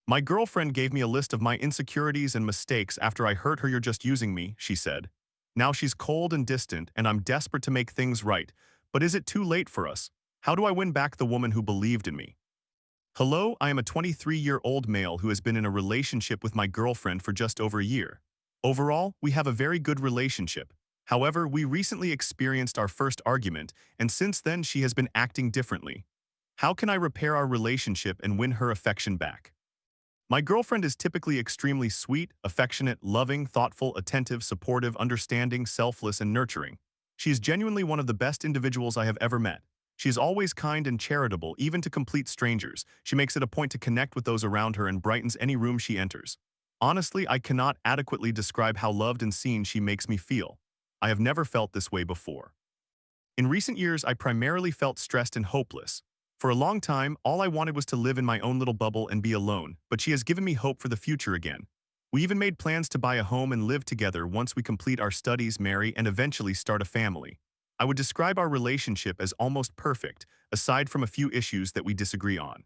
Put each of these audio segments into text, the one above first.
My girlfriend gave me a list of my insecurities and mistakes after I hurt her. "You're just using me," she said. Now she's cold and distant, and I'm desperate to make things right. But is it too late for us? How do I win back the woman who believed in me? Hello, I am a 23-year-old male who has been in a relationship with my girlfriend for just over a year. Overall, we have a very good relationship. However, we recently experienced our first argument, and since then she has been acting differently. How can I repair our relationship and win her affection back? My girlfriend is typically extremely sweet, affectionate, loving, thoughtful, attentive, supportive, understanding, selfless, and nurturing. She is genuinely one of the best individuals I have ever met. She is always kind and charitable, even to complete strangers. She makes it a point to connect with those around her and brightens any room she enters. Honestly, I cannot adequately describe how loved and seen she makes me feel. I have never felt this way before. In recent years, I primarily felt stressed and hopeless. For a long time, all I wanted was to live in my own little bubble and be alone, but she has given me hope for the future again. We even made plans to buy a home and live together once we complete our studies, marry, and eventually start a family. I would describe our relationship as almost perfect, aside from a few issues that we disagree on.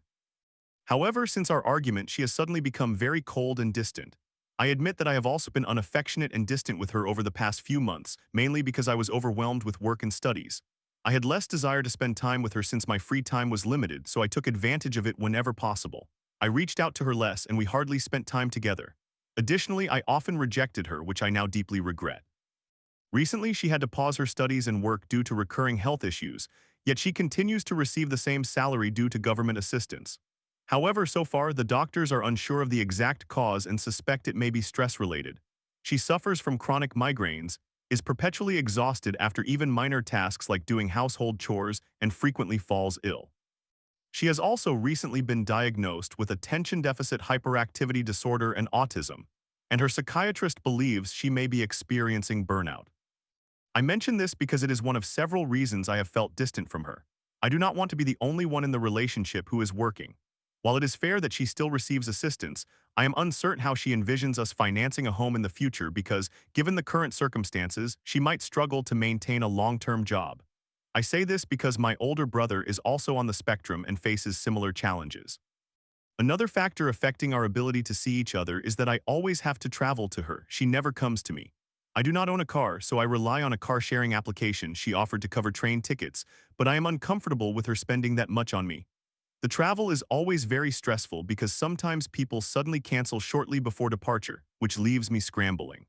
However, since our argument, she has suddenly become very cold and distant. I admit that I have also been unaffectionate and distant with her over the past few months, mainly because I was overwhelmed with work and studies. I had less desire to spend time with her since my free time was limited, so I took advantage of it whenever possible. I reached out to her less and we hardly spent time together. Additionally, I often rejected her, which I now deeply regret. Recently, she had to pause her studies and work due to recurring health issues, yet she continues to receive the same salary due to government assistance. However, so far, the doctors are unsure of the exact cause and suspect it may be stress-related. She suffers from chronic migraines, is perpetually exhausted after even minor tasks like doing household chores, and frequently falls ill. She has also recently been diagnosed with attention deficit hyperactivity disorder and autism, and her psychiatrist believes she may be experiencing burnout. I mention this because it is one of several reasons I have felt distant from her. I do not want to be the only one in the relationship who is working. While it is fair that she still receives assistance, I am uncertain how she envisions us financing a home in the future because, given the current circumstances, she might struggle to maintain a long-term job. I say this because my older brother is also on the spectrum and faces similar challenges. Another factor affecting our ability to see each other is that I always have to travel to her. She never comes to me. I do not own a car, so I rely on a car-sharing application she offered to cover train tickets, but I am uncomfortable with her spending that much on me. The travel is always very stressful because sometimes people suddenly cancel shortly before departure, which leaves me scrambling.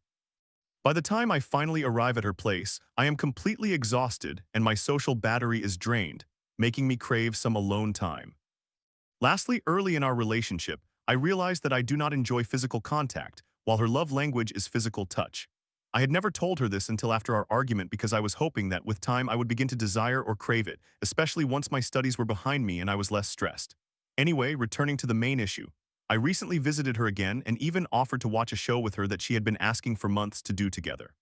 By the time I finally arrive at her place, I am completely exhausted and my social battery is drained, making me crave some alone time. Lastly, early in our relationship, I realized that I do not enjoy physical contact, while her love language is physical touch. I had never told her this until after our argument because I was hoping that with time I would begin to desire or crave it, especially once my studies were behind me and I was less stressed. Anyway, returning to the main issue, I recently visited her again and even offered to watch a show with her that she had been asking for months to do together.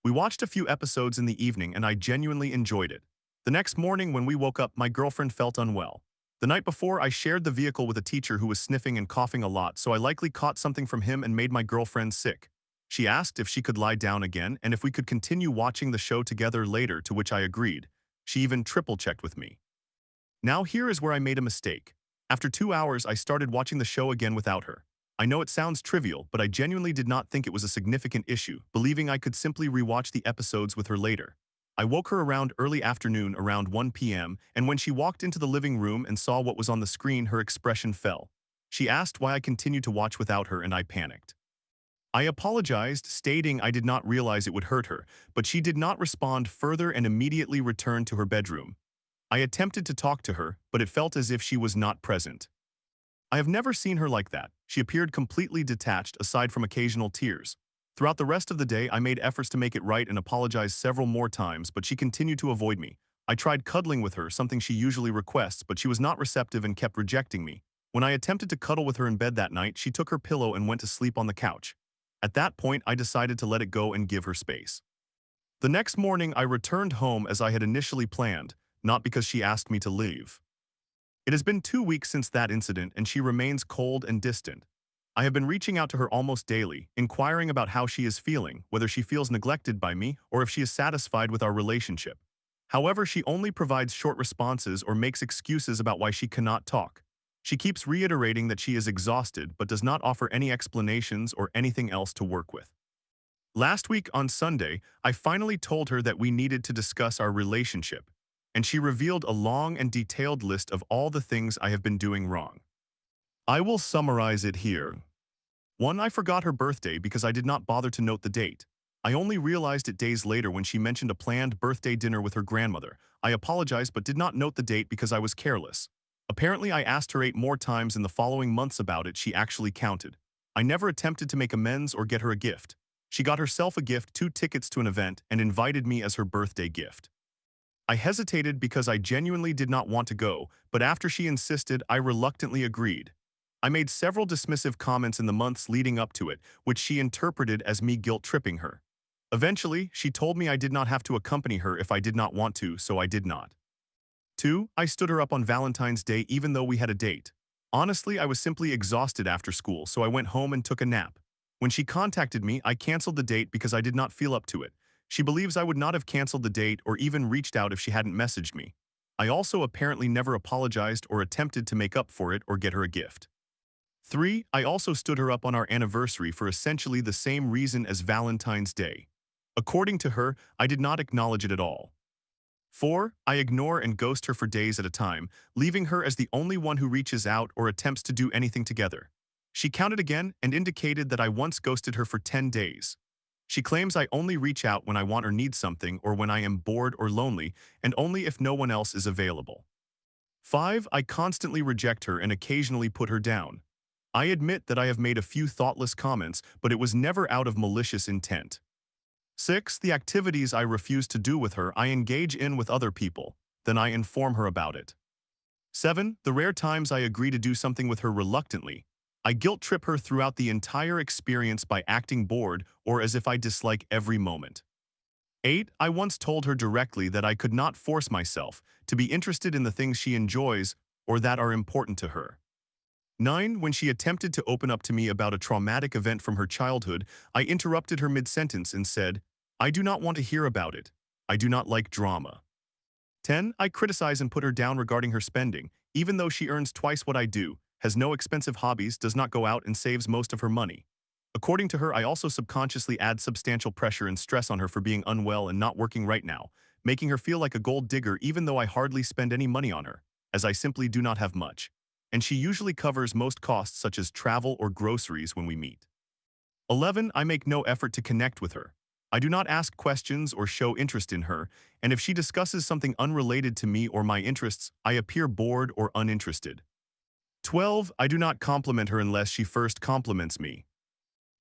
We watched a few episodes in the evening and I genuinely enjoyed it. The next morning when we woke up, my girlfriend felt unwell. The night before, I shared the vehicle with a teacher who was sniffing and coughing a lot, so I likely caught something from him and made my girlfriend sick. She asked if she could lie down again and if we could continue watching the show together later, to which I agreed. She even triple-checked with me. Now here is where I made a mistake. After 2 hours, I started watching the show again without her. I know it sounds trivial, but I genuinely did not think it was a significant issue, believing I could simply rewatch the episodes with her later. I woke her around early afternoon, around 1 p.m., and when she walked into the living room and saw what was on the screen, her expression fell. She asked why I continued to watch without her, and I panicked. I apologized, stating I did not realize it would hurt her, but she did not respond further and immediately returned to her bedroom. I attempted to talk to her, but it felt as if she was not present. I have never seen her like that. She appeared completely detached, aside from occasional tears. Throughout the rest of the day, I made efforts to make it right and apologized several more times, but she continued to avoid me. I tried cuddling with her, something she usually requests, but she was not receptive and kept rejecting me. When I attempted to cuddle with her in bed that night, she took her pillow and went to sleep on the couch. At that point, I decided to let it go and give her space. The next morning, I returned home as I had initially planned, not because she asked me to leave. It has been 2 weeks since that incident and she remains cold and distant. I have been reaching out to her almost daily, inquiring about how she is feeling, whether she feels neglected by me, or if she is satisfied with our relationship. However, she only provides short responses or makes excuses about why she cannot talk. She keeps reiterating that she is exhausted but does not offer any explanations or anything else to work with. Last week on Sunday, I finally told her that we needed to discuss our relationship, and she revealed a long and detailed list of all the things I have been doing wrong. I will summarize it here. 1. I forgot her birthday because I did not bother to note the date. I only realized it days later when she mentioned a planned birthday dinner with her grandmother. I apologized but did not note the date because I was careless. Apparently, I asked her 8 more times in the following months about it. She actually counted. I never attempted to make amends or get her a gift. She got herself a gift, 2 tickets to an event, and invited me as her birthday gift. I hesitated because I genuinely did not want to go, but after she insisted, I reluctantly agreed. I made several dismissive comments in the months leading up to it, which she interpreted as me guilt-tripping her. Eventually, she told me I did not have to accompany her if I did not want to, so I did not. 2. I stood her up on Valentine's Day even though we had a date. Honestly, I was simply exhausted after school, so I went home and took a nap. When she contacted me, I canceled the date because I did not feel up to it. She believes I would not have canceled the date or even reached out if she hadn't messaged me. I also apparently never apologized or attempted to make up for it or get her a gift. 3. I also stood her up on our anniversary for essentially the same reason as Valentine's Day. According to her, I did not acknowledge it at all. 4. I ignore and ghost her for days at a time, leaving her as the only one who reaches out or attempts to do anything together. She counted again and indicated that I once ghosted her for 10 days. She claims I only reach out when I want or need something or when I am bored or lonely, and only if no one else is available. 5. I constantly reject her and occasionally put her down. I admit that I have made a few thoughtless comments, but it was never out of malicious intent. 6. The activities I refuse to do with her I engage in with other people, then I inform her about it. 7. The rare times I agree to do something with her reluctantly, I guilt-trip her throughout the entire experience by acting bored or as if I dislike every moment. 8. I once told her directly that I could not force myself to be interested in the things she enjoys or that are important to her. 9. When she attempted to open up to me about a traumatic event from her childhood, I interrupted her mid-sentence and said, I do not want to hear about it. I do not like drama. 10. I criticize and put her down regarding her spending, even though she earns twice what I do, has no expensive hobbies, does not go out, and saves most of her money. According to her, I also subconsciously add substantial pressure and stress on her for being unwell and not working right now, making her feel like a gold digger even though I hardly spend any money on her, as I simply do not have much. And she usually covers most costs such as travel or groceries when we meet. 11. I make no effort to connect with her. I do not ask questions or show interest in her, and if she discusses something unrelated to me or my interests, I appear bored or uninterested. 12. I do not compliment her unless she first compliments me.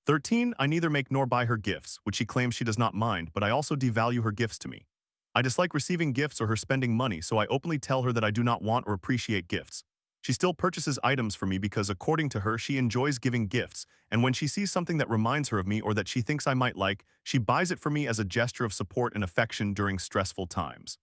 13. I neither make nor buy her gifts, which she claims she does not mind, but I also devalue her gifts to me. I dislike receiving gifts or her spending money, so I openly tell her that I do not want or appreciate gifts. She still purchases items for me because, according to her, she enjoys giving gifts, and when she sees something that reminds her of me or that she thinks I might like, she buys it for me as a gesture of support and affection during stressful times.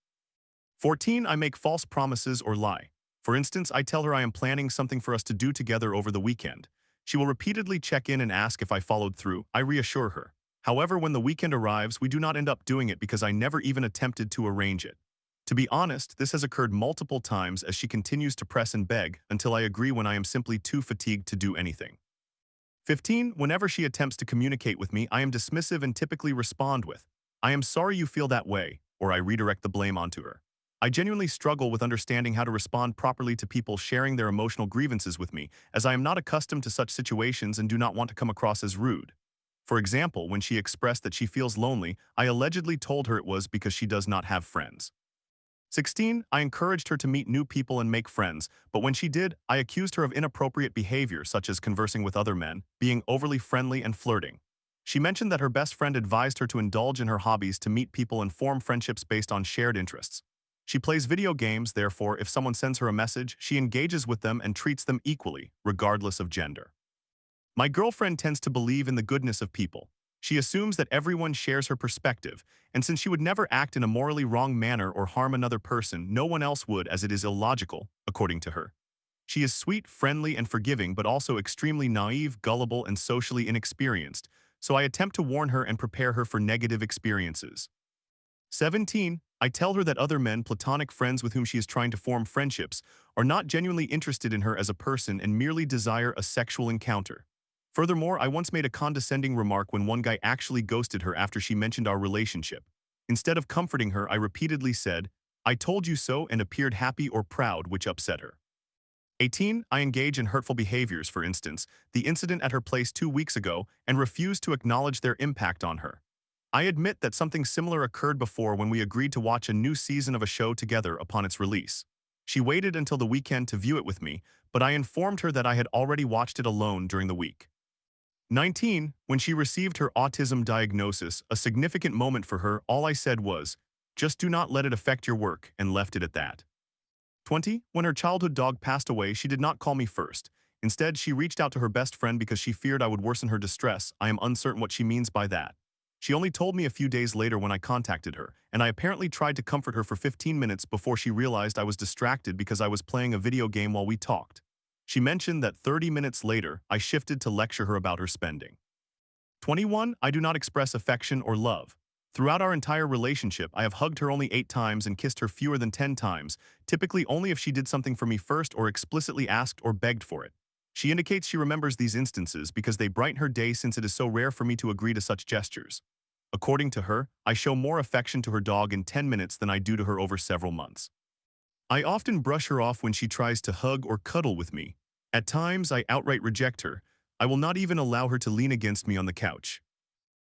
14. I make false promises or lie. For instance, I tell her I am planning something for us to do together over the weekend. She will repeatedly check in and ask if I followed through. I reassure her. However, when the weekend arrives, we do not end up doing it because I never even attempted to arrange it. To be honest, this has occurred multiple times as she continues to press and beg until I agree when I am simply too fatigued to do anything. 15. Whenever she attempts to communicate with me, I am dismissive and typically respond with, I am sorry you feel that way, or I redirect the blame onto her. I genuinely struggle with understanding how to respond properly to people sharing their emotional grievances with me, as I am not accustomed to such situations and do not want to come across as rude. For example, when she expressed that she feels lonely, I allegedly told her it was because she does not have friends. 16. I encouraged her to meet new people and make friends, but when she did, I accused her of inappropriate behavior such as conversing with other men, being overly friendly and flirting. She mentioned that her best friend advised her to indulge in her hobbies to meet people and form friendships based on shared interests. She plays video games, therefore, if someone sends her a message, she engages with them and treats them equally, regardless of gender. My girlfriend tends to believe in the goodness of people. She assumes that everyone shares her perspective, and since she would never act in a morally wrong manner or harm another person, no one else would, as it is illogical, according to her. She is sweet, friendly, and forgiving, but also extremely naive, gullible, and socially inexperienced, so I attempt to warn her and prepare her for negative experiences. 17. I tell her that other men, platonic friends with whom she is trying to form friendships, are not genuinely interested in her as a person and merely desire a sexual encounter. Furthermore, I once made a condescending remark when one guy actually ghosted her after she mentioned our relationship. Instead of comforting her, I repeatedly said, "I told you so," and appeared happy or proud, which upset her. 18. I engage in hurtful behaviors, for instance, the incident at her place 2 weeks ago, and refuse to acknowledge their impact on her. I admit that something similar occurred before when we agreed to watch a new season of a show together upon its release. She waited until the weekend to view it with me, but I informed her that I had already watched it alone during the week. 19. When she received her autism diagnosis, a significant moment for her, all I said was, "Just do not let it affect your work," and left it at that. 20. When her childhood dog passed away, she did not call me first. Instead, she reached out to her best friend because she feared I would worsen her distress. I am uncertain what she means by that. She only told me a few days later when I contacted her, and I apparently tried to comfort her for 15 minutes before she realized I was distracted because I was playing a video game while we talked. She mentioned that 30 minutes later, I shifted to lecture her about her spending. 21. I do not express affection or love. Throughout our entire relationship, I have hugged her only 8 times and kissed her fewer than 10 times, typically only if she did something for me first or explicitly asked or begged for it. She indicates she remembers these instances because they brighten her day since it is so rare for me to agree to such gestures. According to her, I show more affection to her dog in 10 minutes than I do to her over several months. I often brush her off when she tries to hug or cuddle with me. At times, I outright reject her. I will not even allow her to lean against me on the couch.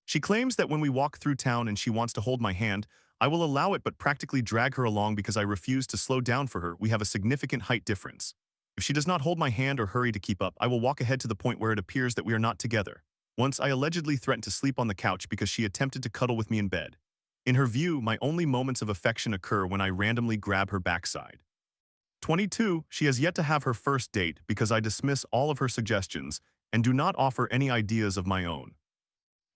She claims that when we walk through town and she wants to hold my hand, I will allow it but practically drag her along because I refuse to slow down for her. We have a significant height difference. If she does not hold my hand or hurry to keep up, I will walk ahead to the point where it appears that we are not together. Once I allegedly threatened to sleep on the couch because she attempted to cuddle with me in bed. In her view, my only moments of affection occur when I randomly grab her backside. 22. She has yet to have her first date because I dismiss all of her suggestions and do not offer any ideas of my own.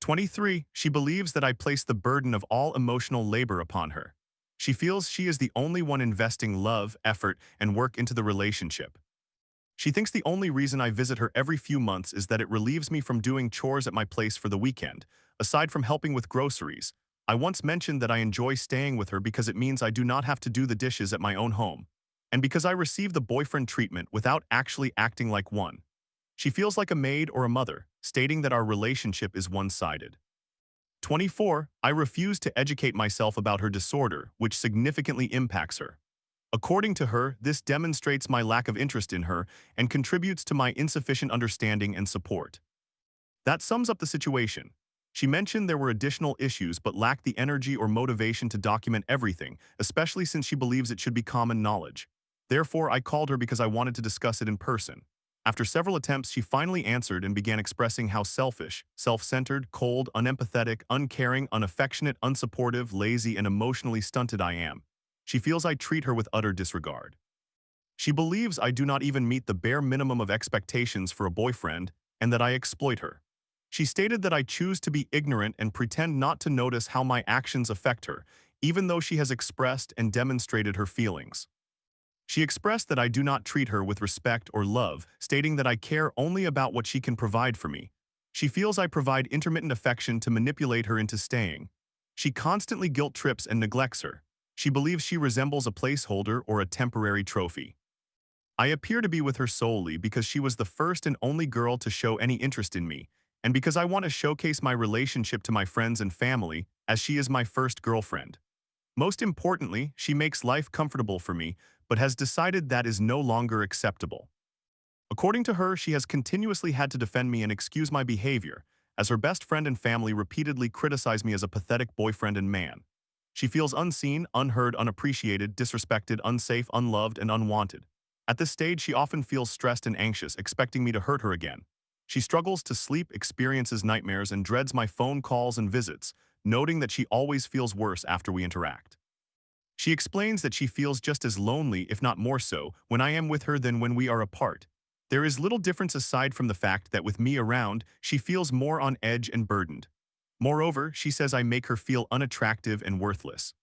23. She believes that I place the burden of all emotional labor upon her. She feels she is the only one investing love, effort, and work into the relationship. She thinks the only reason I visit her every few months is that it relieves me from doing chores at my place for the weekend, aside from helping with groceries. I once mentioned that I enjoy staying with her because it means I do not have to do the dishes at my own home, and because I receive the boyfriend treatment without actually acting like one. She feels like a maid or a mother, stating that our relationship is one-sided. 24. I refuse to educate myself about her disorder, which significantly impacts her. According to her, this demonstrates my lack of interest in her and contributes to my insufficient understanding and support. That sums up the situation. She mentioned there were additional issues but lacked the energy or motivation to document everything, especially since she believes it should be common knowledge. Therefore, I called her because I wanted to discuss it in person. After several attempts, she finally answered and began expressing how selfish, self-centered, cold, unempathetic, uncaring, unaffectionate, unsupportive, lazy, and emotionally stunted I am. She feels I treat her with utter disregard. She believes I do not even meet the bare minimum of expectations for a boyfriend and that I exploit her. She stated that I choose to be ignorant and pretend not to notice how my actions affect her, even though she has expressed and demonstrated her feelings. She expressed that I do not treat her with respect or love, stating that I care only about what she can provide for me. She feels I provide intermittent affection to manipulate her into staying. She constantly guilt trips and neglects her. She believes she resembles a placeholder or a temporary trophy. I appear to be with her solely because she was the first and only girl to show any interest in me, and because I want to showcase my relationship to my friends and family, as she is my first girlfriend. Most importantly, she makes life comfortable for me, but has decided that is no longer acceptable. According to her, she has continuously had to defend me and excuse my behavior, as her best friend and family repeatedly criticize me as a pathetic boyfriend and man. She feels unseen, unheard, unappreciated, disrespected, unsafe, unloved, and unwanted. At this stage, she often feels stressed and anxious, expecting me to hurt her again. She struggles to sleep, experiences nightmares, and dreads my phone calls and visits, noting that she always feels worse after we interact. She explains that she feels just as lonely, if not more so, when I am with her than when we are apart. There is little difference aside from the fact that with me around, she feels more on edge and burdened. Moreover, she says I make her feel unattractive and worthless.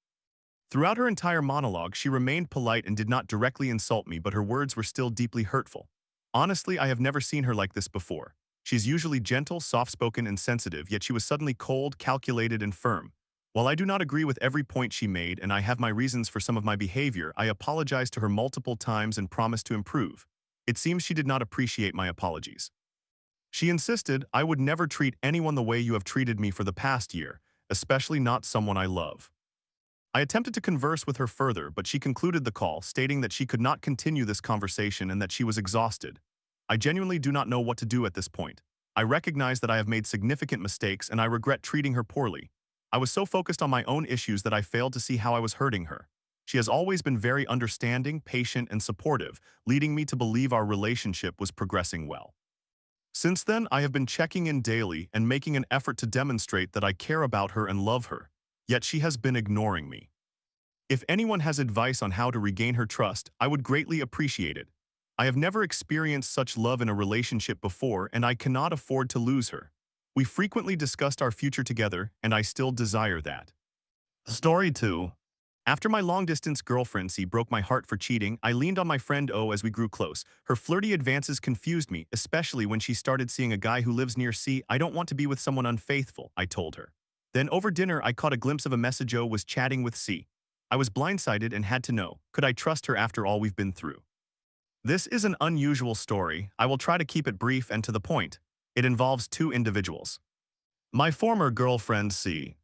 Throughout her entire monologue, she remained polite and did not directly insult me, but her words were still deeply hurtful. Honestly, I have never seen her like this before. She's usually gentle, soft-spoken, and sensitive, yet she was suddenly cold, calculated, and firm. While I do not agree with every point she made and I have my reasons for some of my behavior, I apologized to her multiple times and promised to improve. It seems she did not appreciate my apologies. She insisted I would never treat anyone the way you have treated me for the past year, especially not someone I love. I attempted to converse with her further, but she concluded the call, stating that she could not continue this conversation and that she was exhausted. I genuinely do not know what to do at this point. I recognize that I have made significant mistakes and I regret treating her poorly. I was so focused on my own issues that I failed to see how I was hurting her. She has always been very understanding, patient, and supportive, leading me to believe our relationship was progressing well. Since then, I have been checking in daily and making an effort to demonstrate that I care about her and love her, yet she has been ignoring me. If anyone has advice on how to regain her trust, I would greatly appreciate it. I have never experienced such love in a relationship before and I cannot afford to lose her. We frequently discussed our future together and I still desire that. Story 2. After my long-distance girlfriend C broke my heart for cheating, I leaned on my friend O as we grew close. Her flirty advances confused me, especially when she started seeing a guy who lives near C. I don't want to be with someone unfaithful, I told her. Then over dinner, I caught a glimpse of a message O was chatting with C. I was blindsided and had to know, could I trust her after all we've been through? This is an unusual story. I will try to keep it brief and to the point. It involves two individuals. My former girlfriend C.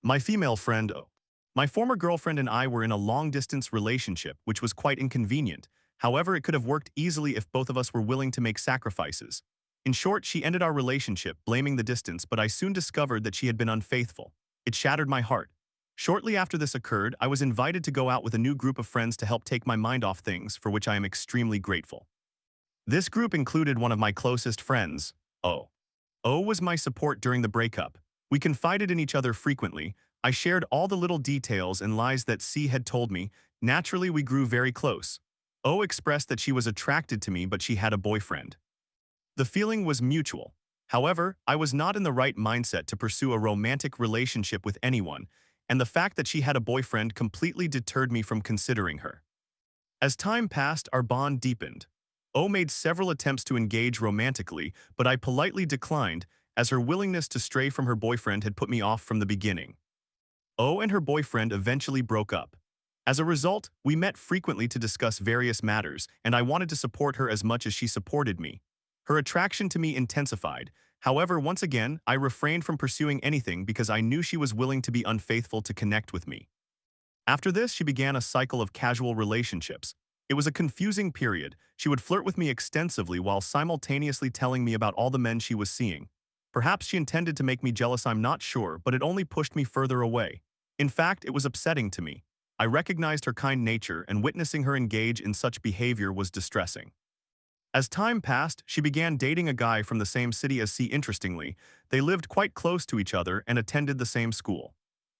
My female friend O. My former girlfriend and I were in a long-distance relationship, which was quite inconvenient. However, it could have worked easily if both of us were willing to make sacrifices. In short, she ended our relationship, blaming the distance, but I soon discovered that she had been unfaithful. It shattered my heart. Shortly after this occurred, I was invited to go out with a new group of friends to help take my mind off things, for which I am extremely grateful. This group included one of my closest friends, O. O was my support during the breakup. We confided in each other frequently. I shared all the little details and lies that C had told me. Naturally, we grew very close. O expressed that she was attracted to me, but she had a boyfriend. The feeling was mutual. However, I was not in the right mindset to pursue a romantic relationship with anyone, and the fact that she had a boyfriend completely deterred me from considering her. As time passed, our bond deepened. O made several attempts to engage romantically, but I politely declined, as her willingness to stray from her boyfriend had put me off from the beginning. O and her boyfriend eventually broke up. As a result, we met frequently to discuss various matters, and I wanted to support her as much as she supported me. Her attraction to me intensified. However, once again, I refrained from pursuing anything because I knew she was willing to be unfaithful to connect with me. After this, she began a cycle of casual relationships. It was a confusing period. She would flirt with me extensively while simultaneously telling me about all the men she was seeing. Perhaps she intended to make me jealous, I'm not sure, but it only pushed me further away. In fact, it was upsetting to me. I recognized her kind nature, and witnessing her engage in such behavior was distressing. As time passed, she began dating a guy from the same city as C. Interestingly, they lived quite close to each other and attended the same school.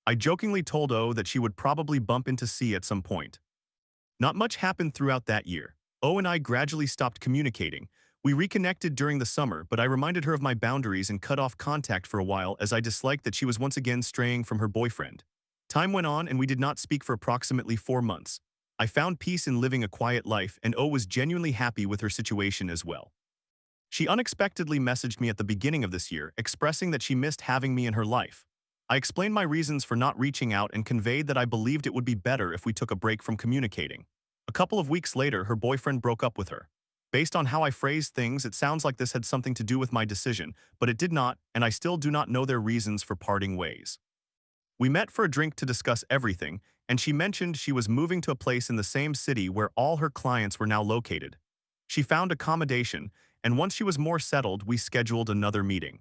I jokingly told O that she would probably bump into C at some point. Not much happened throughout that year. O and I gradually stopped communicating. We reconnected during the summer, but I reminded her of my boundaries and cut off contact for a while as I disliked that she was once again straying from her boyfriend. Time went on and we did not speak for approximately 4 months. I found peace in living a quiet life, and O was genuinely happy with her situation as well. She unexpectedly messaged me at the beginning of this year, expressing that she missed having me in her life. I explained my reasons for not reaching out and conveyed that I believed it would be better if we took a break from communicating. A couple of weeks later, her boyfriend broke up with her. Based on how I phrased things, it sounds like this had something to do with my decision, but it did not, and I still do not know their reasons for parting ways. We met for a drink to discuss everything, and she mentioned she was moving to a place in the same city where all her clients were now located. She found accommodation, and once she was more settled, we scheduled another meeting.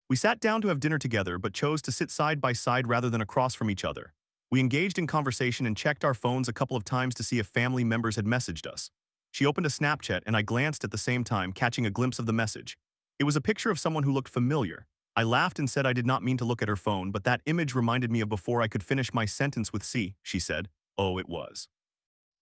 We sat down to have dinner together but chose to sit side by side rather than across from each other. We engaged in conversation and checked our phones a couple of times to see if family members had messaged us. She opened a Snapchat and I glanced at the same time, catching a glimpse of the message. It was a picture of someone who looked familiar. I laughed and said I did not mean to look at her phone, but that image reminded me of before I could finish my sentence with C, she said. Oh, it was.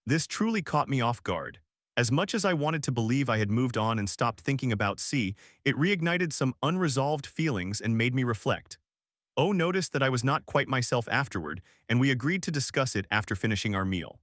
This truly caught me off guard. As much as I wanted to believe I had moved on and stopped thinking about C, it reignited some unresolved feelings and made me reflect. O noticed that I was not quite myself afterward, and we agreed to discuss it after finishing our meal.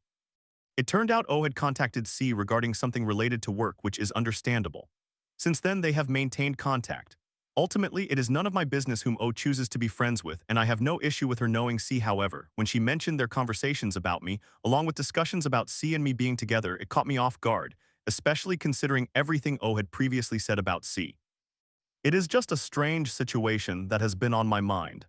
It turned out O had contacted C regarding something related to work, which is understandable. Since then, they have maintained contact. Ultimately, it is none of my business whom O chooses to be friends with, and I have no issue with her knowing C. However, when she mentioned their conversations about me, along with discussions about C and me being together, it caught me off guard, especially considering everything O had previously said about C. It is just a strange situation that has been on my mind.